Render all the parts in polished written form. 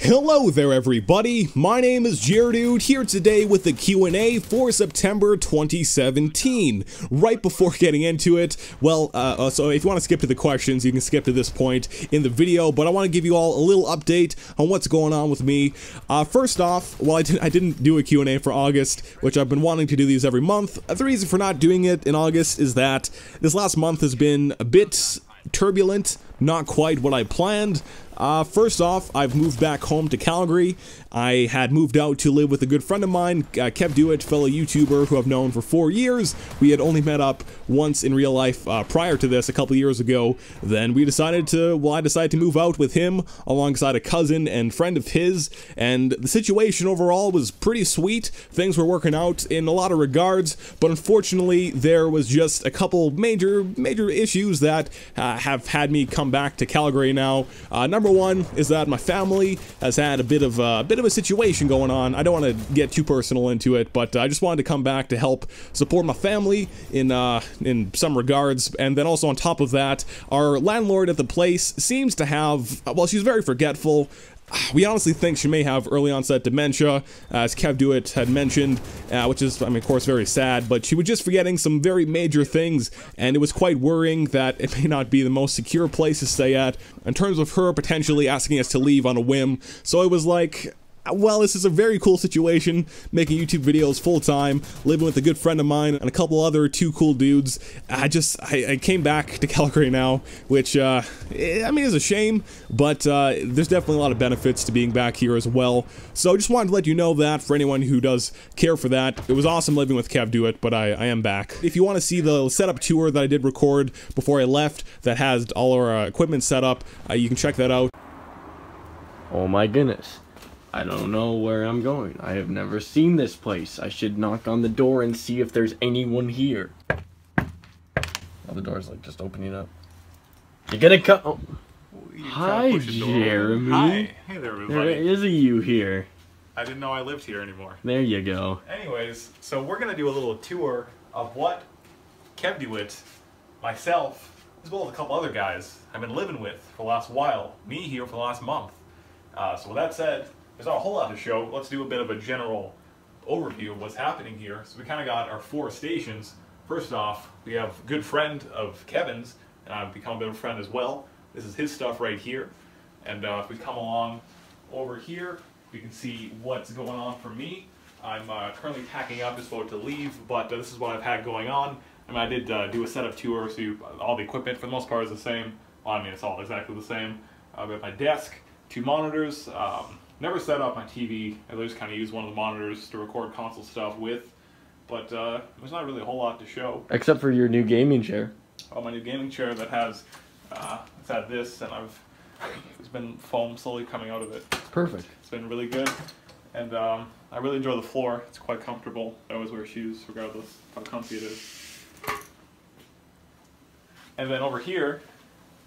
Hello there everybody, my name is Jared here today with the Q&A for September 2017. Right before getting into it, well, so if you want to skip to the questions, you can skip to this point in the video, but I want to give you all a little update on what's going on with me. First off, well, I didn't do a Q&A for August, which I've been wanting to do these every month. The reason for not doing it in August is that this last month has been a bit turbulent, not quite what I planned. First off, I've moved back home to Calgary. I had moved out to live with a good friend of mine, Kev Dewitt, fellow YouTuber who I've known for 4 years. We had only met up once in real life prior to this, a couple years ago. Then we decided to, well, I decided to move out with him alongside a cousin and friend of his, and the situation overall was pretty sweet. Things were working out in a lot of regards, but unfortunately there was just a couple major issues that have had me come back to Calgary now. Number one is that my family has had a bit of a situation going on. I don't want to get too personal into it, but I just wanted to come back to help support my family in some regards. And then also on top of that, our landlord at the place seems to have, well, she's very forgetful. We honestly think she may have early onset dementia, as Kev Dewitt had mentioned, which is, I mean, of course, very sad, but she was just forgetting some very major things, and it was quite worrying that it may not be the most secure place to stay at, in terms of her potentially asking us to leave on a whim. So it was like, well, this is a very cool situation, making YouTube videos full-time, living with a good friend of mine and a couple other two cool dudes. I came back to Calgary now, which, I mean, is a shame, but there's definitely a lot of benefits to being back here as well. So just wanted to let you know that for anyone who does care for that. It was awesome living with Kev Dewitt, but I am back. If you want to see the setup tour that I did record before I left that has all our equipment set up, you can check that out. Oh my goodness. I don't know where I'm going. I have never seen this place. I should knock on the door and see if there's anyone here. Oh, the door's like just opening up. You gonna come? Oh. Hi, Jeremy. Hi. Hey there, everybody. There is a you here. I didn't know I lived here anymore. There you go. Anyways, so we're gonna do a little tour of what Kev Dewitt, myself, as well as a couple other guys I've been living with for the last while. Me here for the last month. So with that said, there's not a whole lot to show. Let's do a bit of a general overview of what's happening here. So we kind of got our 4 stations. First off, we have a good friend of Kevin's, and I've become a bit of a friend as well. This is his stuff right here. And if we come along over here, we can see what's going on for me. I'm currently packing up, just about to leave, but this is what I've had going on. I mean, I did do a setup tour, so all the equipment for the most part is the same. Well, I mean, it's all exactly the same. I've got my desk, 2 monitors. Never set up my TV. I just kind of use one of the monitors to record console stuff with, but there's not really a whole lot to show. Except for your new gaming chair. Oh, my new gaming chair that has, it's had this, and there's been foam slowly coming out of it. Perfect. It's been really good, and I really enjoy the floor. It's quite comfortable. I always wear shoes regardless of how comfy it is. And then over here,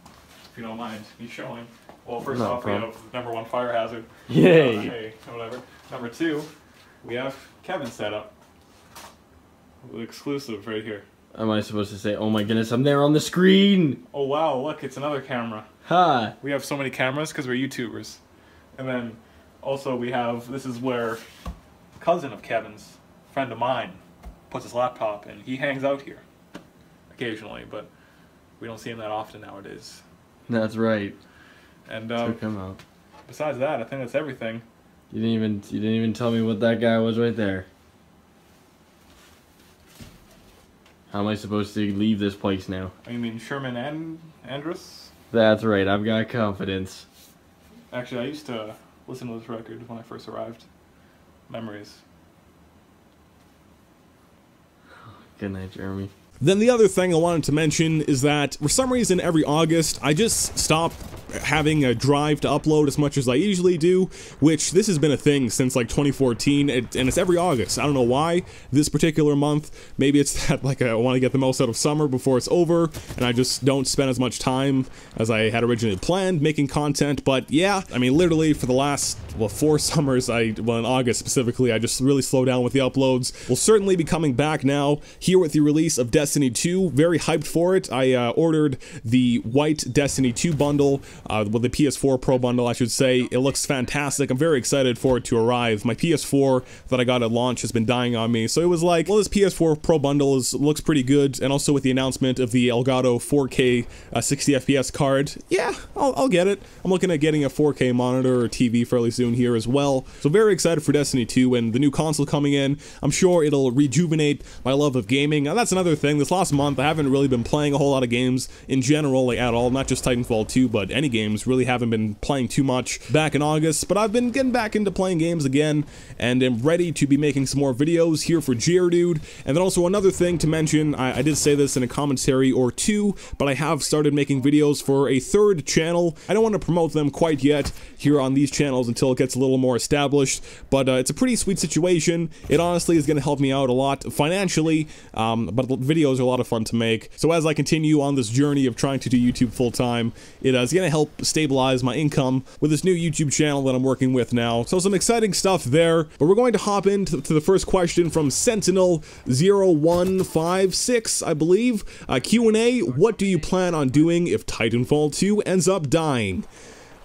if you don't mind me showing, well, first off, we have #1 fire hazard. Yay! Hey, whatever. Number 2, we have Kevin's setup. The exclusive right here. Am I supposed to say, oh my goodness, I'm there on the screen? Oh wow, look, it's another camera. Ha! We have so many cameras because we're YouTubers. And then also we have, this is where a cousin of Kevin's, a friend of mine, puts his laptop in. He hangs out here occasionally, but we don't see him that often nowadays. That's right. And Took him out. Besides that, I think that's everything. You didn't even tell me what that guy was right there. How am I supposed to leave this place now? You mean Sherman and Andrus? That's right, I've got confidence. Actually, I used to listen to this record when I first arrived. Memories. Good night, Jeremy. Then the other thing I wanted to mention is that for some reason every August I just stop having a drive to upload as much as I usually do, which this has been a thing since like 2014, and it's every August. I don't know why this particular month. Maybe it's that like I want to get the most out of summer before it's over, and I just don't spend as much time as I had originally planned making content. But yeah, I mean, literally for the last, well, 4 summers, in August specifically, I just really slowed down with the uploads. We'll certainly be coming back now, here with the release of Destiny 2. Very hyped for it. I ordered the white Destiny 2 bundle with the PS4 Pro bundle, I should say. It looks fantastic. I'm very excited for it to arrive. My PS4 that I got at launch has been dying on me, so it was like, well, this PS4 Pro bundle looks pretty good, and also with the announcement of the Elgato 4K 60 FPS card, yeah, I'll get it. I'm looking at getting a 4K monitor or TV fairly soon here as well, so very excited for Destiny 2 and the new console coming in. I'm sure it'll rejuvenate my love of gaming. Now, that's another thing. This last month, I haven't really been playing a whole lot of games in general, like at all, not just Titanfall 2, but any games. Really haven't been playing too much back in August, but I've been getting back into playing games again, and am ready to be making some more videos here for Geardude. And then also another thing to mention, I did say this in a commentary or two, but I have started making videos for a third channel. I don't want to promote them quite yet here on these channels until it gets a little more established, but it's a pretty sweet situation. It honestly is going to help me out a lot financially, but the videos are a lot of fun to make. So as I continue on this journey of trying to do YouTube full-time, it is going to help stabilize my income with this new YouTube channel that I'm working with now. So some exciting stuff there, but we're going to hop into the first question from Sentinel0156, I believe. Q&A, what do you plan on doing if Titanfall 2 ends up dying?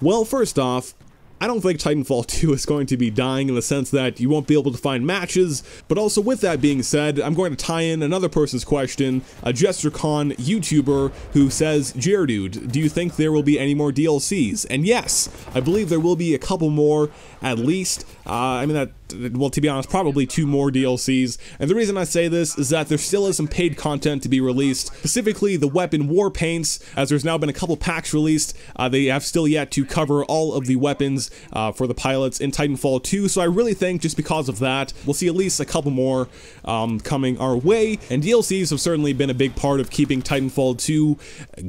Well, first off, I don't think Titanfall 2 is going to be dying in the sense that you won't be able to find matches, but also with that being said, I'm going to tie in another person's question, a JesterCon YouTuber who says, Geardude, do you think there will be any more DLCs? And yes, I believe there will be a couple more at least. I mean, well, to be honest, probably 2 more DLCs, and the reason I say this is that there still is some paid content to be released, specifically the weapon war paints, as there's now been a couple packs released. They have still yet to cover all of the weapons for the pilots in Titanfall 2, so I really think just because of that, we'll see at least a couple more coming our way, and DLCs have certainly been a big part of keeping Titanfall 2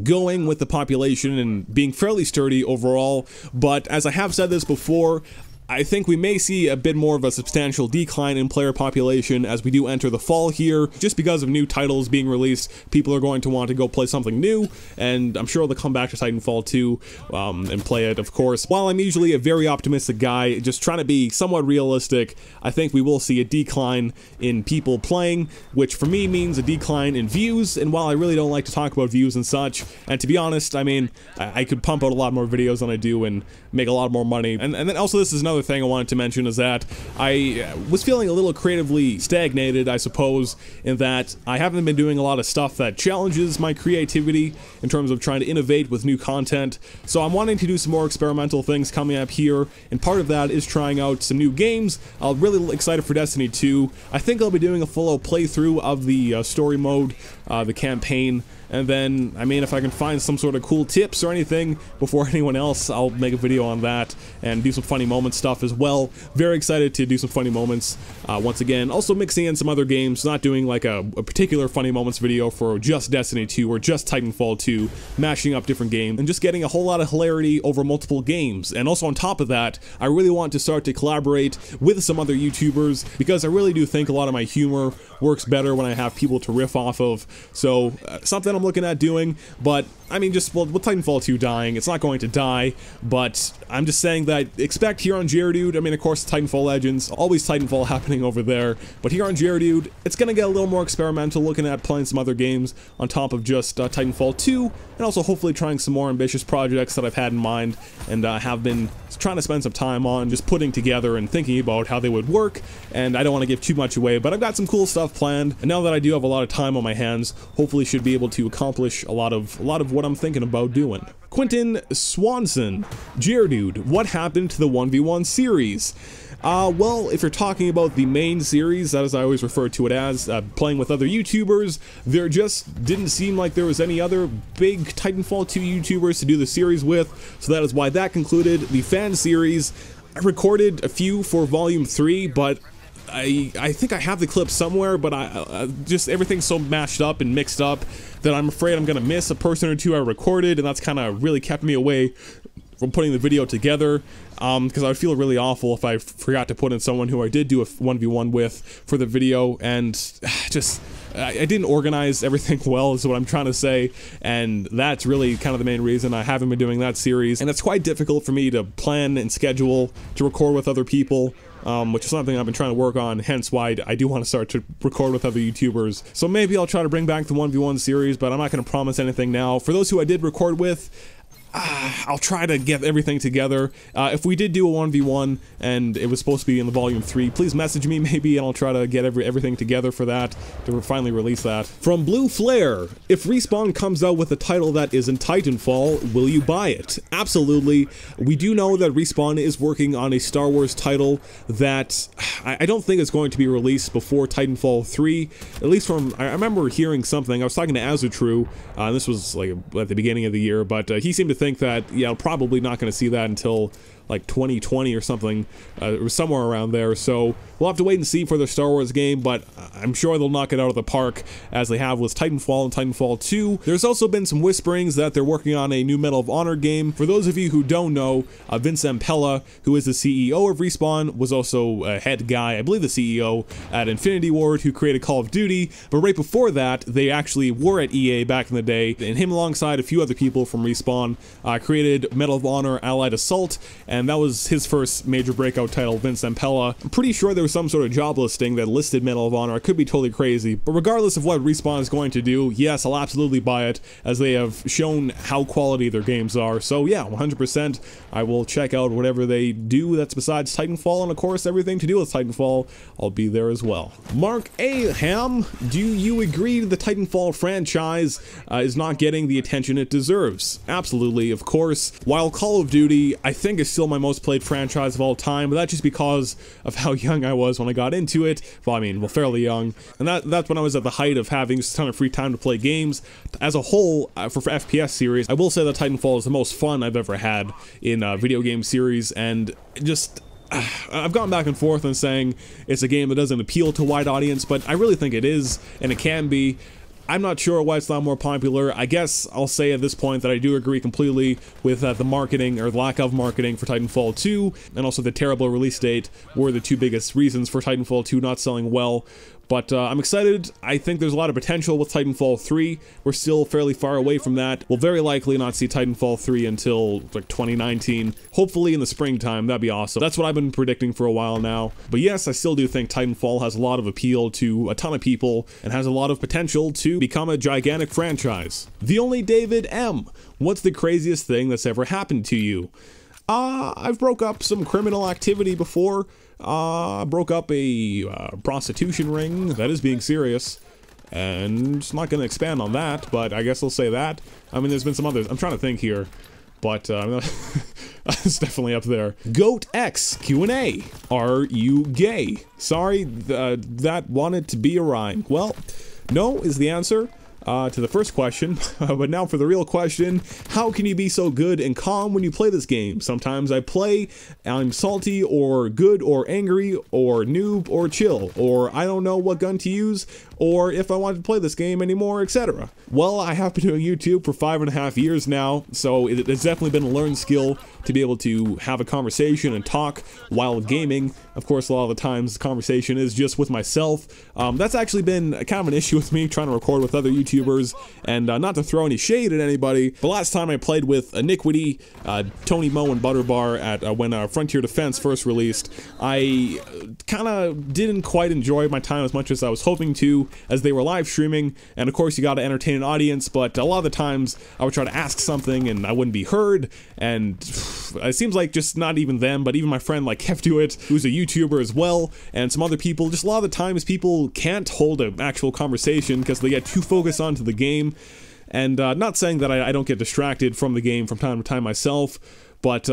going with the population and being fairly sturdy overall, but as I have said this before, I think we may see a bit more of a substantial decline in player population as we do enter the fall here, just because of new titles being released. People are going to want to go play something new, and I'm sure they'll come back to Titanfall 2 and play it, of course. While I'm usually a very optimistic guy, just trying to be somewhat realistic, I think we will see a decline in people playing, which for me means a decline in views, and while I really don't like to talk about views and such, and to be honest, I mean, I could pump out a lot more videos than I do and make a lot more money. And then also, this is another thing I wanted to mention, is that I was feeling a little creatively stagnated, I suppose, in that I haven't been doing a lot of stuff that challenges my creativity in terms of trying to innovate with new content, so I'm wanting to do some more experimental things coming up here, and part of that is trying out some new games. I'm really excited for Destiny 2. I think I'll be doing a full-out playthrough of the story mode, the campaign, and then, I mean, if I can find some sort of cool tips or anything before anyone else, I'll make a video on that and do some funny moment stuff as well. Very excited to do some funny moments once again. Also mixing in some other games, not doing like a particular funny moments video for just Destiny 2 or just Titanfall 2, mashing up different games and just getting a whole lot of hilarity over multiple games. And also on top of that, I really want to start to collaborate with some other YouTubers, because I really do think a lot of my humor works better when I have people to riff off of. So something I'm looking at doing, but I mean, just with Titanfall 2 dying, it's not going to die, but I'm just saying that expect here on Geardude, I mean, of course, Titanfall Legends, always Titanfall happening over there, but here on Geardude, it's gonna get a little more experimental, looking at playing some other games on top of just Titanfall 2, and also hopefully trying some more ambitious projects that I've had in mind and have been trying to spend some time on, just putting together and thinking about how they would work. And I don't want to give too much away, but I've got some cool stuff planned, and now that I do have a lot of time on my hands, hopefully should be able to accomplish a lot of what I'm thinking about doing. Quentin Swanson, Geardude, what happened to the 1v1 series? Well, if you're talking about the main series, as I always refer to it as, playing with other YouTubers, there just didn't seem like there was any other big Titanfall 2 YouTubers to do the series with, so that is why that concluded. The fan series, I recorded a few for Volume 3, but I think I have the clip somewhere, but I just everything's so mashed up and mixed up that I'm afraid I'm gonna miss a person or two I recorded, and that's kind of really kept me away from putting the video together, because I would feel really awful if I forgot to put in someone who I did do a 1v1 with for the video, and just I didn't organize everything well, is what I'm trying to say, and that's really kind of the main reason I haven't been doing that series. And it's quite difficult for me to plan and schedule to record with other people, which is something I've been trying to work on, hence why I do want to start to record with other YouTubers. So maybe I'll try to bring back the 1v1 series, but I'm not going to promise anything now. For those who I did record with, I'll try to get everything together. If we did do a 1v1 and it was supposed to be in the Volume 3, please message me maybe and I'll try to get everything together for that, to finally release that. From Blue Flare, if Respawn comes out with a title that isn't Titanfall, will you buy it? Absolutely. We do know that Respawn is working on a Star Wars title that I don't think is going to be released before Titanfall 3, at least from, I remember hearing something, I was talking to Azutru, this was like at the beginning of the year, but he seemed to think that, yeah, probably not going to see that until like 2020 or something, or somewhere around there, so we'll have to wait and see for the Star Wars game, but I'm sure they'll knock it out of the park, as they have with Titanfall and Titanfall 2. There's also been some whisperings that they're working on a new Medal of Honor game. For those of you who don't know, Vince Ampella, who is the CEO of Respawn, was also a head guy, I believe the CEO at Infinity Ward, who created Call of Duty, but right before that, they actually were at EA back in the day, and him alongside a few other people from Respawn created Medal of Honor Allied Assault, and that was his first major breakout title, Vince Ampella. I'm pretty sure there was some sort of job listing that listed Medal of Honor. I could be totally crazy, but regardless of what Respawn is going to do, yes, I'll absolutely buy it, as they have shown how quality their games are. So yeah, 100%, I will check out whatever they do that's besides Titanfall, and of course everything to do with Titanfall, I'll be there as well. Mark Aham, do you agree the Titanfall franchise is not getting the attention it deserves? Absolutely, of course. While Call of Duty, I think, is still my most played franchise of all time, but that's just because of how young I was when I got into it. Well, I mean, well, fairly young, and that's when I was at the height of having just a ton of free time to play games. As a whole, for FPS series, I will say that Titanfall is the most fun I've ever had in a video game series, and just I've gone back and forth on saying it's a game that doesn't appeal to a wide audience, but I really think it is, and it can be. I'm not sure why it's not more popular. I guess I'll say at this point that I do agree completely with the marketing, or the lack of marketing, for Titanfall 2, and also the terrible release date were the two biggest reasons for Titanfall 2 not selling well. But I'm excited. I think there's a lot of potential with Titanfall 3. We're still fairly far away from that. We'll very likely not see Titanfall 3 until like 2019. Hopefully in the springtime, that'd be awesome. That's what I've been predicting for a while now. But yes, I still do think Titanfall has a lot of appeal to a ton of people, and has a lot of potential to become a gigantic franchise. The Only David M. What's the craziest thing that's ever happened to you? I've broke up some criminal activity before. Broke up a prostitution ring. That is being serious, and it's not going to expand on that, but I guess I'll say that. I mean, there's been some others. I'm trying to think here, but it's definitely up there. Goat X Q&A. Are you gay? Sorry, that wanted to be a rhyme. Well, no is the answer to the first question, but now for the real question: how can you be so good and calm when you play this game? Sometimes I play, I'm salty, or good, or angry, or noob, or chill, or I don't know what gun to use, or if I want to play this game anymore, etc. Well, I have been doing YouTube for 5.5 years now, so it's definitely been a learned skill to be able to have a conversation and talk while gaming. Of course, a lot of the times the conversation is just with myself. That's actually been kind of an issue with me trying to record with other YouTubers, and not to throw any shade at anybody, but last time I played with Iniquity, Tony Mo, and Butterbar at when Frontier Defense first released, I kind of didn't quite enjoy my time as much as I was hoping to, as they were live streaming, and of course you gotta entertain an audience, but a lot of the times I would try to ask something and I wouldn't be heard, and it seems like just not even them, but even my friend like Kevduit, who's a YouTuber as well, and some other people, just a lot of the times people can't hold an actual conversation because they get too focused onto the game. And not saying that I don't get distracted from the game from time to time myself, but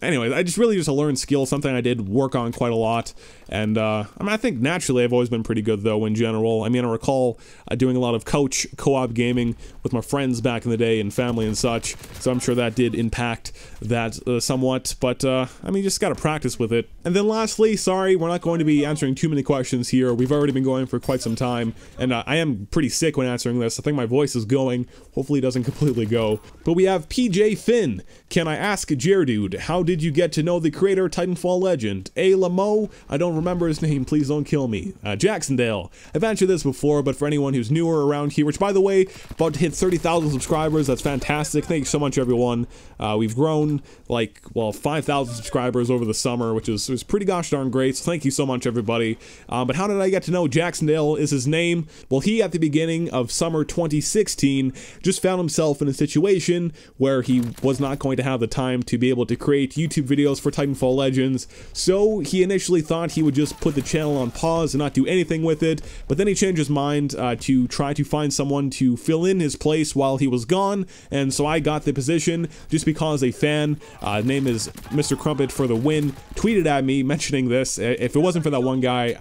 anyway, I just a learned skill, something I did work on quite a lot, and I mean, I think naturally I've always been pretty good though in general. I mean, I recall doing a lot of couch co-op gaming with my friends back in the day and family and such, so I'm sure that did impact that somewhat, but I mean, just gotta practice with it. And then lastly, sorry, we're not going to be answering too many questions here. We've already been going for quite some time, and I am pretty sick when answering this. I think my voice is going. Hopefully it doesn't completely go. But we have PJ Finn. Can I ask Gerdude, how did you get to know the creator of Titanfall Legend? A. Lamo? I don't remember his name, please don't kill me. Jacksondale. I've answered this before, but for anyone who's newer around here, which by the way, about to hit 30,000 subscribers, that's fantastic. Thank you so much, everyone. We've grown like, well, 5,000 subscribers over the summer, which was pretty gosh darn great, so thank you so much, everybody. But how did I get to know Jacksondale is his name? Well, he, at the beginning of summer 2016, just found himself in a situation where he was not going to have the time to be able to create YouTube videos for Titanfall Legends, so he initially thought he would just put the channel on pause and not do anything with it, but then he changed his mind to try to find someone to fill in his place while he was gone, and so I got the position just because a fan, name is Mr. Crumpet for the win, tweeted at me mentioning this. If it wasn't for that one guy,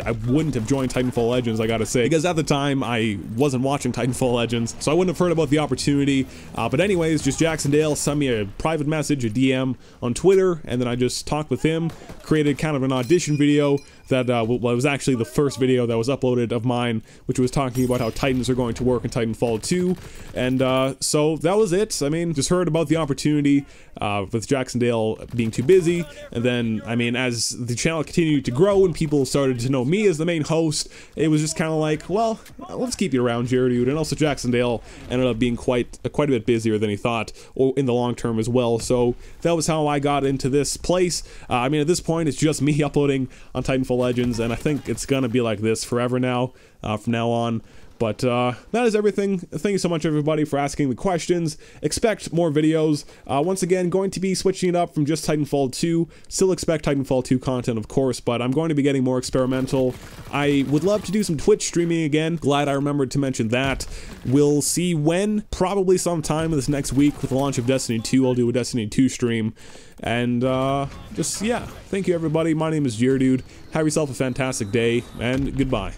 I wouldn't have joined Titanfall Legends, I gotta say, because at the time I wasn't watching Titanfall Legends, so I wouldn't have heard about the opportunity. But anyways, just Jacksondale sent me a private message, a DM on Twitter, and then I just talked with him, created kind of an audition video that was actually the first video that was uploaded of mine, which was talking about how Titans are going to work in Titanfall 2, and so that was it. I mean, just heard about the opportunity with Jacksondale being too busy, and then, I mean, as the channel continued to grow and people started to know me as the main host, it was just kind of like, well, let's keep you around, Dude. And also Jacksondale ended up being quite a bit busier than he thought, or in the long term as well, so that was how I got into this place. I mean, at this point, it's just me uploading on Titanfall Legends, and I think it's gonna be like this forever now, from now on. But that is everything. Thank you so much, everybody, for asking the questions. Expect more videos. Once again, going to be switching it up from just Titanfall 2. Still expect Titanfall 2 content, of course, but I'm going to be getting more experimental. I would love to do some Twitch streaming again. Glad I remembered to mention that. We'll see when. Probably sometime this next week with the launch of Destiny 2. I'll do a Destiny 2 stream. And just, yeah. Thank you, everybody. My name is Dude. Have yourself a fantastic day, and goodbye.